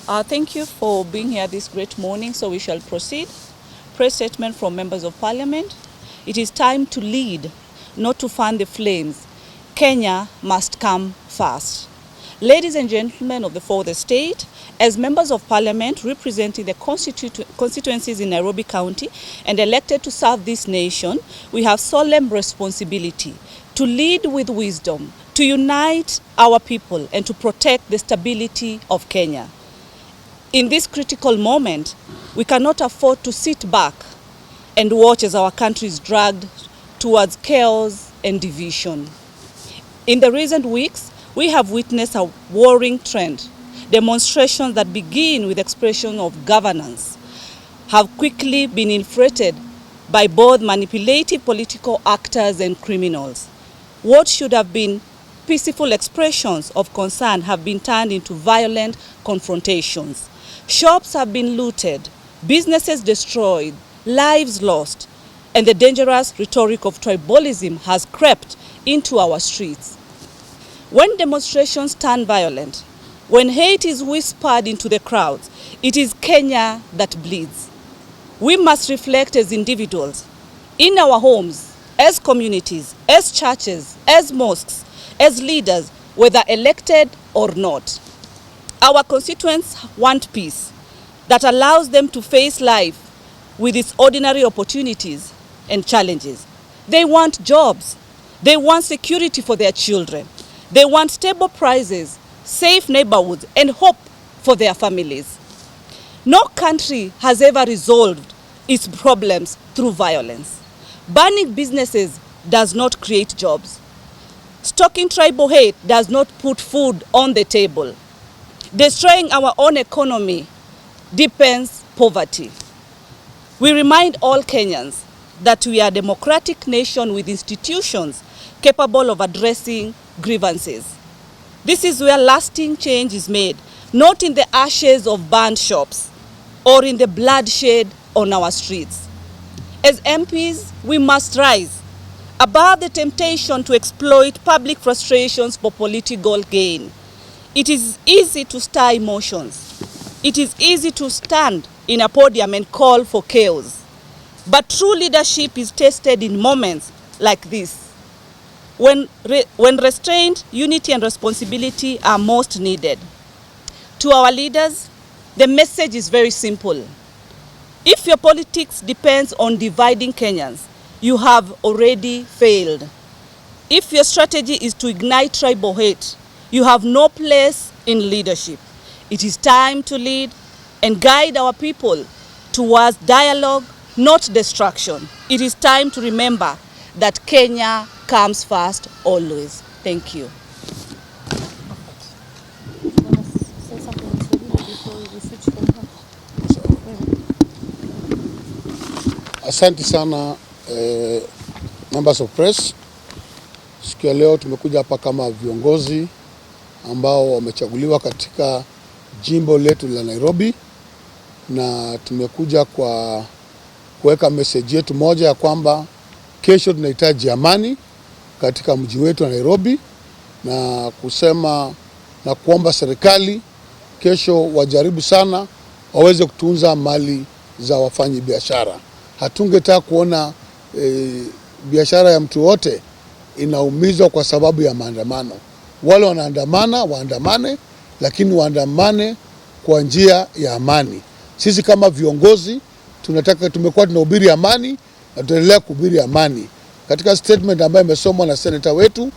Thank you for being here this great morning. So we shall proceed. Press statement from members of parliament. It is time to lead, not to fan the flames. Kenya must come first. Ladies and gentlemen of the fourth estate, as members of parliament representing the constituencies in Nairobi County and elected to serve this nation, we have solemn responsibility to lead with wisdom, to unite our people and to protect the stability of Kenya. In this critical moment, we cannot afford to sit back and watch as our country is dragged towards chaos and division. In the recent weeks, we have witnessed a worrying trend. Demonstrations that begin with expression of governance have quickly been inflated by both manipulative political actors and criminals. What should have been peaceful expressions of concern have been turned into violent confrontations. Shops have been looted, businesses destroyed, lives lost, and the dangerous rhetoric of tribalism has crept into our streets. When demonstrations turn violent, when hate is whispered into the crowds, it is Kenya that bleeds. We must reflect as individuals, in our homes, as communities, as churches, as mosques, as leaders, whether elected or not. Our constituents want peace that allows them to face life with its ordinary opportunities and challenges. They want jobs. They want security for their children. They want stable prices, safe neighborhoods, and hope for their families. No country has ever resolved its problems through violence. Burning businesses does not create jobs. Stoking tribal hate does not put food on the table. Destroying our own economy deepens poverty. We remind all Kenyans that we are a democratic nation with institutions capable of addressing grievances. This is where lasting change is made, not in the ashes of burned shops or in the bloodshed on our streets. As MPs, we must rise above the temptation to exploit public frustrations for political gain. It is easy to stir emotions. It is easy to stand in a podium and call for chaos. But true leadership is tested in moments like this, when restraint, unity, and responsibility are most needed. To our leaders, the message is very simple. If your politics depends on dividing Kenyans, you have already failed. If your strategy is to ignite tribal hate, you have no place in leadership. It is time to lead and guide our people towards dialogue, not destruction. It is time to remember that Kenya comes first always. Thank you. Asante sana members of press. Siku ya leo tumekuja hapa kama viongozi ambao wamechaguliwa katika jimbo letu la Nairobi, na tumekuja kwa kuweka message yetu moja ya kwamba kesho tunahitaji amani katika mji wetu wa Nairobi, na kusema na kuomba serikali kesho wajaribu sana waweze kutunza mali za wafanyi biashara. Hatungetaka kuona biashara ya mtu wote inaumizwa kwa sababu ya maandamano. Wale wanaandamana waandamane, lakini waandamane kwa njia ya amani. Sisi kama viongozi tumekuwa tunahubiri amani na tutaendelea kuhubiri amani. Katika statement ambayo imesomwa na senator wetu,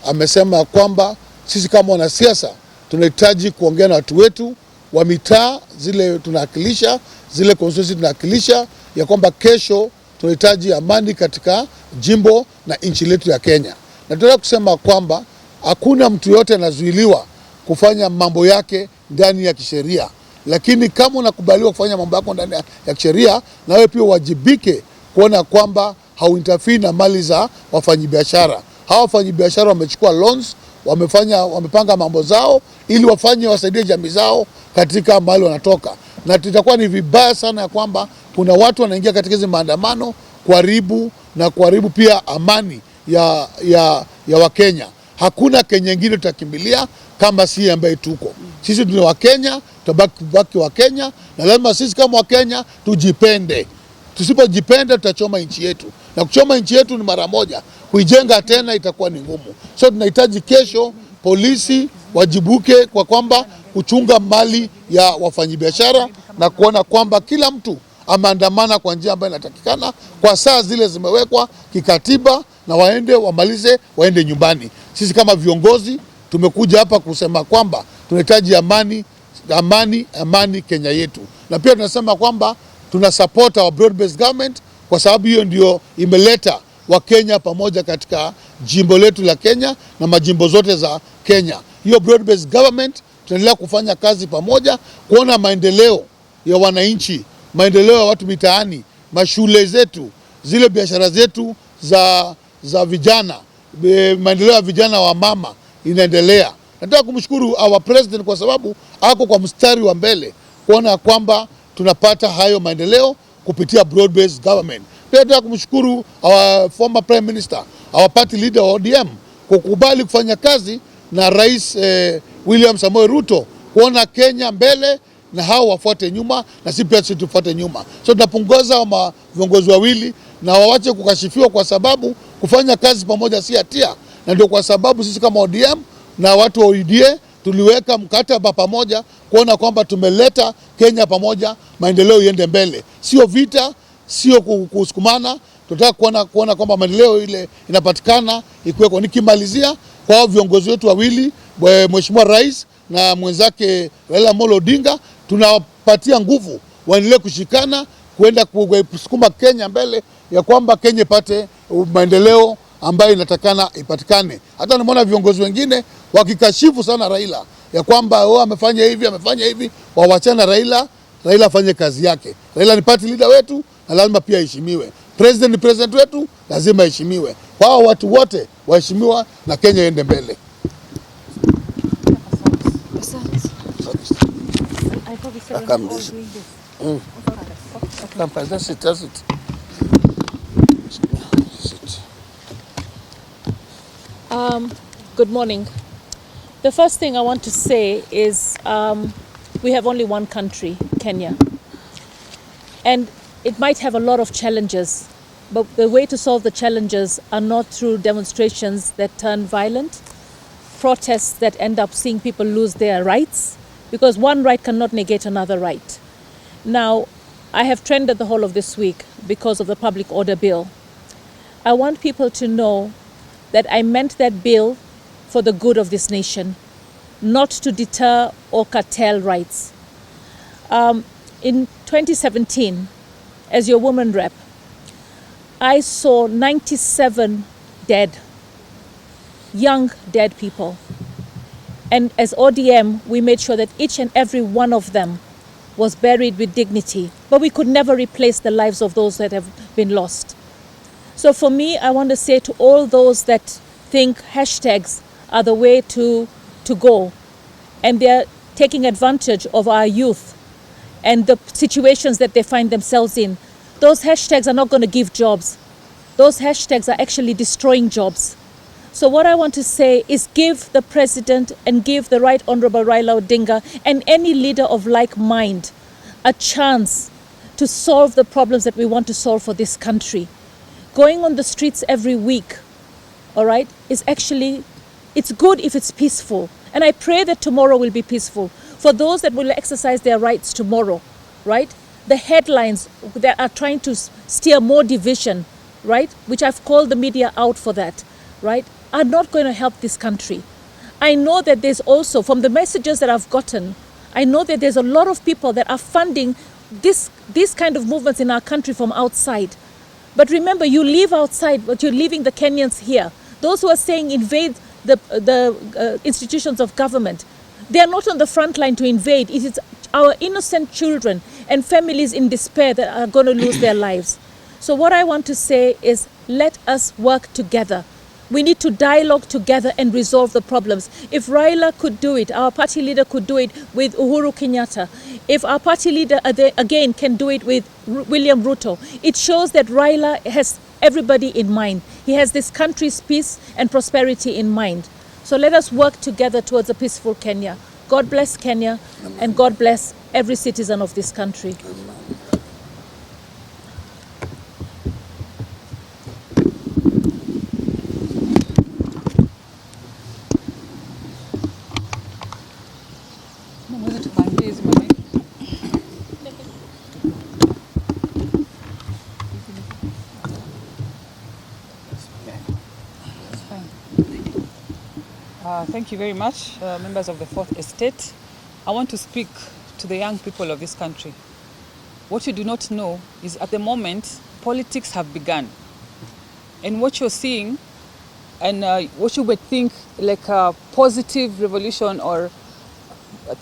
amesema kwamba sisi kama wanasiasa tunahitaji kuongea na watu wetu wa mitaa zile tunawakilisha, zile constituency tunawakilisha, ya kwamba kesho tunahitaji amani katika jimbo na nchi letu ya Kenya. Na tunataka kusema kwamba hakuna mtu yote anazuiliwa kufanya mambo yake ndani ya kisheria, lakini kama unakubaliwa kufanya mambo yako ndani ya kisheria, na wewe pia wajibike kuona kwamba hauinterfere na mali za wafanyabiashara. Hawa wafanyabiashara wamechukua loans, wamepanga mambo zao ili wasaidie jamii zao katika mahali wanatoka. Na tutakuwa ni vibaya sana ya kwamba kuna watu wanaingia katika hizo maandamano kuharibu pia amani ya Wakenya. Hakuna Kenya nyingine tutakimbilia kama si ambaye tuko. Sisi ni Wakenya, tutabaki Wakenya, na lazima sisi kama Wakenya tujipende. Tusipojipenda tutachoma nchi yetu, na kuchoma nchi yetu ni mara moja, kuijenga tena itakuwa ni ngumu. So tunahitaji kesho polisi wajibuke kwa kwamba kuchunga mali ya wafanyabiashara na kuona kwamba kila mtu ameandamana kwa njia ambayo inatakikana kwa saa zile zimewekwa kikatiba, na waende wamalize, waende nyumbani. Sisi kama viongozi tumekuja hapa kusema kwamba tunahitaji amani, amani, amani Kenya yetu, na pia tunasema kwamba tuna support our broad based government kwa sababu hiyo ndio imeleta Wakenya pamoja katika jimbo letu la Kenya na majimbo zote za Kenya. Hiyo broad based government tunaendelea kufanya kazi pamoja kuona maendeleo ya wananchi, maendeleo ya watu mitaani, mashule zetu, zile biashara zetu za vijana, maendeleo ya vijana wa mama inaendelea. Nataka kumshukuru our president kwa sababu ako kwa mstari wa mbele kuona kwamba tunapata hayo maendeleo kupitia broad based government. Pia nataka kumshukuru our former prime minister, our party leader wa ODM kukubali kufanya kazi na Rais William Samoei Ruto kuona Kenya mbele na hao wafuate nyuma na sisi pia tufuate nyuma. So tunapunguza viongozi wawili na wawache kukashifiwa kwa sababu kufanya kazi pamoja si hatia, na ndio kwa sababu sisi kama ODM na watu wa UDA tuliweka mkataba pamoja kuona kwamba tumeleta Kenya pamoja, maendeleo iende mbele, sio vita, sio kusukumana. Tunataka kuona kwamba maendeleo ile inapatikana ikuweko. Nikimalizia kwa viongozi wetu wawili, Mheshimiwa Rais na mwenzake Raila Amolo Odinga, tunawapatia nguvu waendelee kushikana kuenda kusukuma Kenya mbele, ya kwamba Kenya ipate maendeleo ambayo inatakana ipatikane. Hata nimeona viongozi wengine wakikashifu sana Raila ya kwamba amefanya hivi, wawachana Raila afanye kazi yake. Raila ni party leader wetu na lazima pia heshimiwe. President ni president wetu, lazima heshimiwe. Kwa watu wote waheshimiwa na Kenya iende mbele. Good morning. The first thing I want to say is we have only one country, Kenya. And it might have a lot of challenges, but the way to solve the challenges are not through demonstrations that turn violent, protests that end up seeing people lose their rights, because one right cannot negate another right. Now, I have trended the whole of this week because of the public order bill. I want people to know that I meant that bill for the good of this nation, not to deter or curtail rights. In 2017, as your woman rep, I saw 97 dead, young dead people. And as ODM, we made sure that each and every one of them was buried with dignity. But we could never replace the lives of those that have been lost. So for me, I want to say to all those that think hashtags are the way to go, and they're taking advantage of our youth and the situations that they find themselves in, those hashtags are not going to give jobs. Those hashtags are actually destroying jobs. So what I want to say is give the president and give the Right Honorable Raila Odinga and any leader of like mind a chance to solve the problems that we want to solve for this country. Going on the streets every week, all right, is actually, it's good if it's peaceful. And I pray that tomorrow will be peaceful. For those that will exercise their rights tomorrow, right? The headlines that are trying to steer more division, right? Which I've called the media out for that, right? Are not going to help this country. I know that there's also, from the messages that I've gotten, I know that there's a lot of people that are funding these kind of movements in our country from outside. But remember, you live outside, but you're leaving the Kenyans here. Those who are saying invade the institutions of government, they are not on the front line to invade. It is our innocent children and families in despair that are going to lose their lives. So what I want to say is, let us work together. We need to dialogue together and resolve the problems. If Raila could do it, our party leader could do it with Uhuru Kenyatta. If our party leader again can do it with William Ruto, it shows that Raila has everybody in mind. He has this country's peace and prosperity in mind. So let us work together towards a peaceful Kenya. God bless Kenya, and God bless every citizen of this country. Thank you very much, members of the Fourth Estate. I want to speak to the young people of this country. What you do not know is at the moment, politics have begun. And what you're seeing and what you would think like a positive revolution, or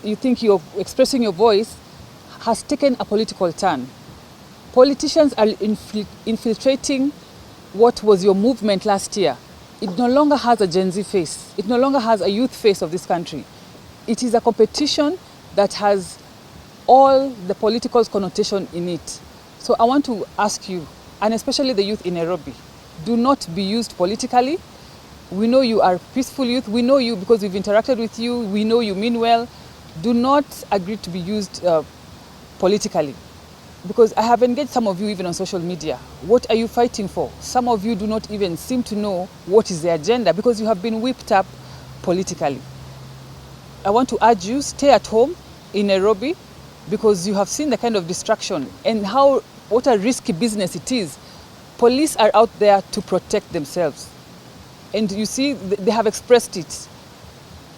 you think you're expressing your voice, has taken a political turn. Politicians are infiltrating what was your movement last year. It no longer has a Gen Z face. It no longer has a youth face of this country. It is a competition that has all the political connotation in it. So I want to ask you, and especially the youth in Nairobi, do not be used politically. We know you are peaceful youth. We know you because we've interacted with you. We know you mean well. Do not agree to be used politically. Because I have engaged some of you even on social media. What are you fighting for? Some of you do not even seem to know what is the agenda because you have been whipped up politically. I want to urge you, stay at home in Nairobi because you have seen the kind of distraction and what a risky business it is. Police are out there to protect themselves. And you see, they have expressed it.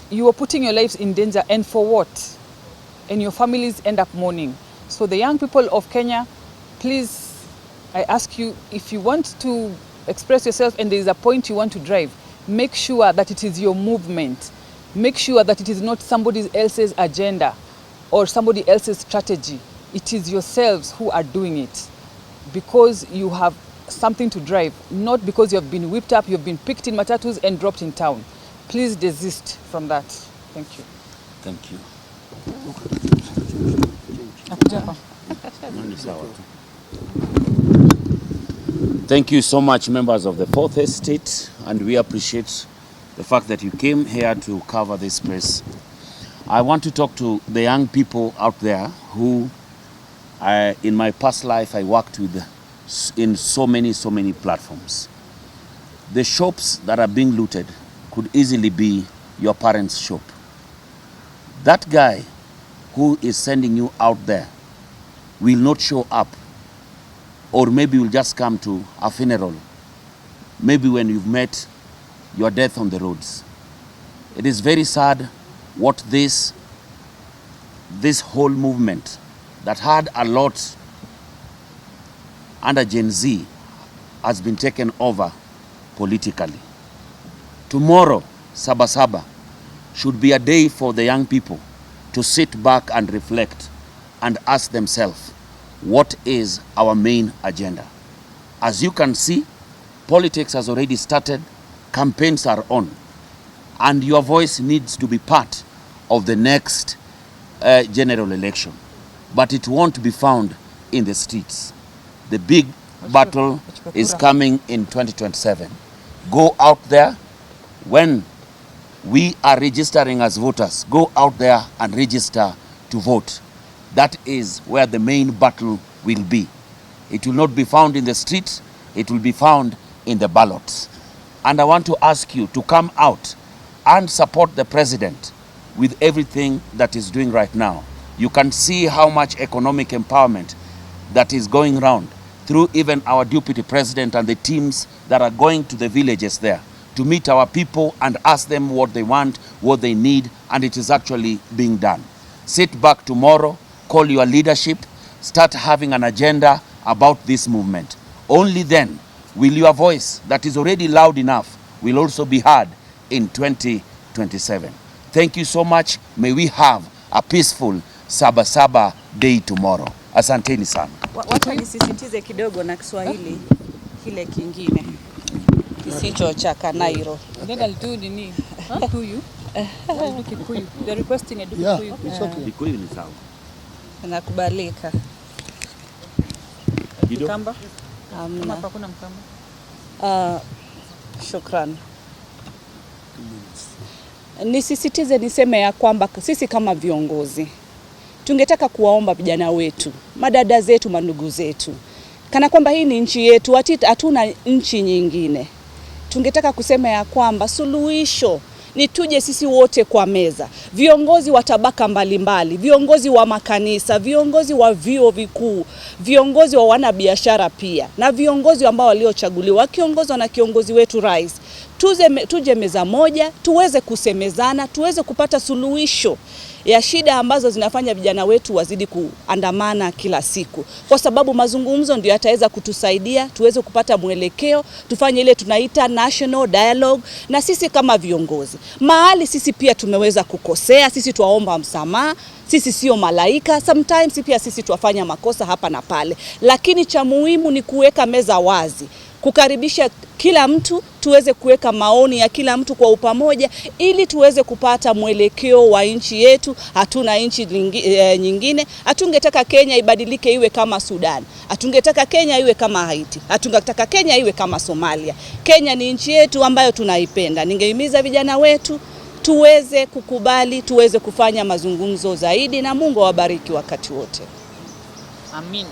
You are putting your lives in danger, and for what? And your families end up mourning. So the young people of Kenya, please, I ask you, if you want to express yourself and there is a point you want to drive, make sure that it is your movement. Make sure that it is not somebody else's agenda or somebody else's strategy. It is yourselves who are doing it because you have something to drive, not because you have been whipped up, you have been picked in matatus and dropped in town. Please desist from that. Thank you. Thank you. Thank you so much, members of the Fourth Estate, and we appreciate the fact that you came here to cover this press. I want to talk to the young people out there who, in my past life, I worked with in so many platforms. The shops that are being looted could easily be your parents' shop. That guy who is sending you out there will not show up, or maybe will just come to a funeral, maybe when you've met your death on the roads. It is very sad what this whole movement that had a lot under Gen Z has been taken over politically. Tomorrow, Saba should be a day for the young people to sit back and reflect and ask themselves, what is our main agenda? As you can see, politics has already started, campaigns are on, and your voice needs to be part of the next general election. But it won't be found in the streets. The big battle is coming in 2027. Go out there. When we are registering as voters, go out there and register to vote. That is where the main battle will be. It will not be found in the streets, it will be found in the ballots. And I want to ask you to come out and support the president with everything that he's doing right now. You can see how much economic empowerment that is going around through even our deputy president and the teams that are going to the villages there to meet our people and ask them what they want, what they need, and it is actually being done. Sit back tomorrow, call your leadership, start having an agenda about this movement. Only then will your voice that is already loud enough will also be heard in 2027. Thank you so much. May we have a peaceful Saba day tomorrow. Asanteni sana. Wacha nisisitize kidogo na Kiswahili kile kingine kisicho cha Kanairo. Then I'll do nini? Kikuyu. I'll do Kikuyu. They're requesting a Yeah, Kikuyu. it's okay. Kikuyu ni sawa. Nakubalika. Mkamba? Hamna. Hakuna Mkamba. Shukran. Nisisitize niseme ya kwamba sisi kama viongozi tungetaka kuwaomba vijana wetu, madada zetu, mandugu zetu, kana kwamba hii ni nchi yetu, hatuna nchi nyingine. Tungetaka kusema ya kwamba suluhisho ni tuje sisi wote kwa meza, viongozi wa tabaka mbalimbali, viongozi wa makanisa, viongozi wa vyuo vikuu, viongozi wa wanabiashara pia, na viongozi ambao waliochaguliwa wakiongozwa na kiongozi wetu rais. Tuje meza moja, tuweze kusemezana, tuweze kupata suluhisho ya shida ambazo zinafanya vijana wetu wazidi kuandamana kila siku, kwa sababu mazungumzo ndio yataweza kutusaidia tuweze kupata mwelekeo, tufanye ile tunaita national dialogue. Na sisi kama viongozi, mahali sisi pia tumeweza kukosea, sisi tuwaomba msamaha, sisi sio malaika, sometimes pia sisi tuwafanya makosa hapa na pale, lakini cha muhimu ni kuweka meza wazi, kukaribisha kila mtu, tuweze kuweka maoni ya kila mtu kwa upamoja ili tuweze kupata mwelekeo wa nchi yetu. Hatuna nchi nyingine. Hatungetaka Kenya ibadilike iwe kama Sudan. Hatungetaka Kenya iwe kama Haiti. Hatungetaka Kenya iwe kama Somalia. Kenya ni nchi yetu ambayo tunaipenda. Ningehimiza vijana wetu tuweze kukubali, tuweze kufanya mazungumzo zaidi, na Mungu awabariki wakati wote. Amin.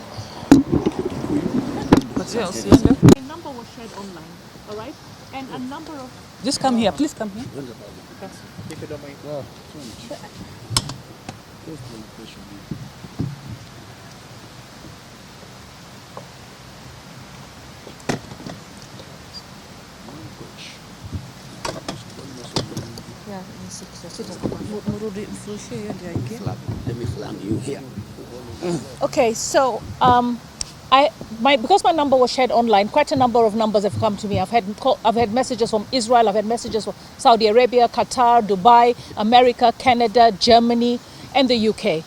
All right? And a number of... Just come here, please come here. Let me flag you here. Okay, so because my number was shared online, quite a number of numbers have come to me. I've had messages from Israel, I've had messages from Saudi Arabia, Qatar, Dubai, America, Canada, Germany, and the UK.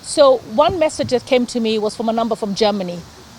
So one message that came to me was from a number from Germany,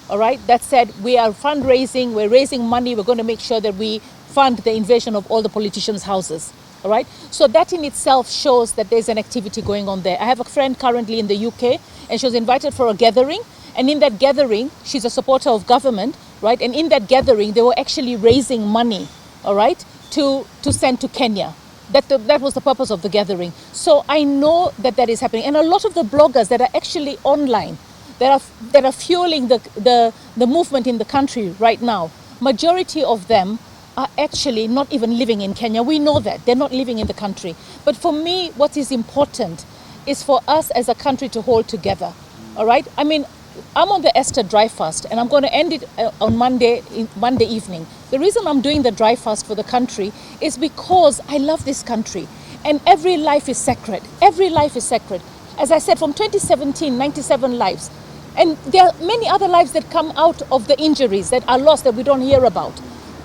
all right, that said, we are fundraising, we're raising money, we're going to make sure that we fund the invasion of all the politicians' houses. All right. So that in itself shows that there's an activity going on there. I have a friend currently in the UK, and she was invited for a gathering. And in that gathering, she's a supporter of government, right? And in that gathering, they were actually raising money, all right, to send to Kenya. That was the purpose of the gathering. So I know that that is happening. And a lot of the bloggers that are actually online, that are fueling the movement in the country right now, majority of them are actually not even living in Kenya. We know that. They're not living in the country. But for me, what is important is for us as a country to hold together. All right? I mean, I'm on the Esther dry fast, and I'm going to end it on Monday evening. The reason I'm doing the dry fast for the country is because I love this country. And every life is sacred. Every life is sacred. As I said, from 2017, 97 lives. And there are many other lives that come out of the injuries that are lost that we don't hear about.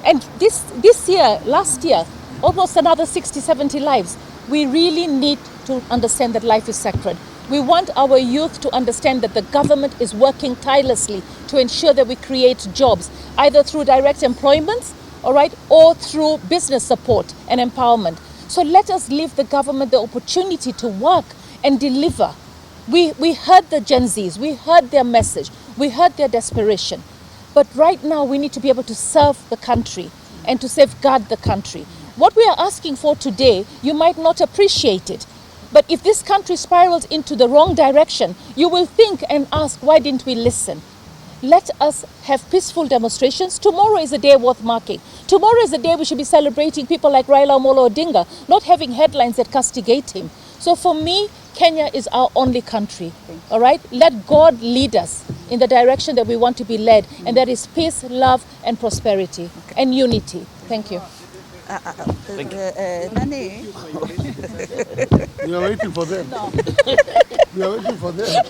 And this year, last year, almost another 60, 70 lives. We really need to understand that life is sacred. We want our youth to understand that the government is working tirelessly to ensure that we create jobs, either through direct employment, all right, or through business support and empowerment. So let us give the government the opportunity to work and deliver. We heard the Genzs, we heard their message, we heard their desperation. But right now we need to be able to serve the country and to safeguard the country. What we are asking for today, you might not appreciate it. But if this country spirals into the wrong direction, you will think and ask, why didn't we listen? Let us have peaceful demonstrations. Tomorrow is a day worth marking. Tomorrow is a day we should be celebrating people like Raila Amolo Odinga, not having headlines that castigate him. So for me, Kenya is our only country, all right? Let God lead us in the direction that we want to be led, and that is peace, love, and prosperity, and unity. Thank you. Nani? We are waiting for them. We are waiting for them.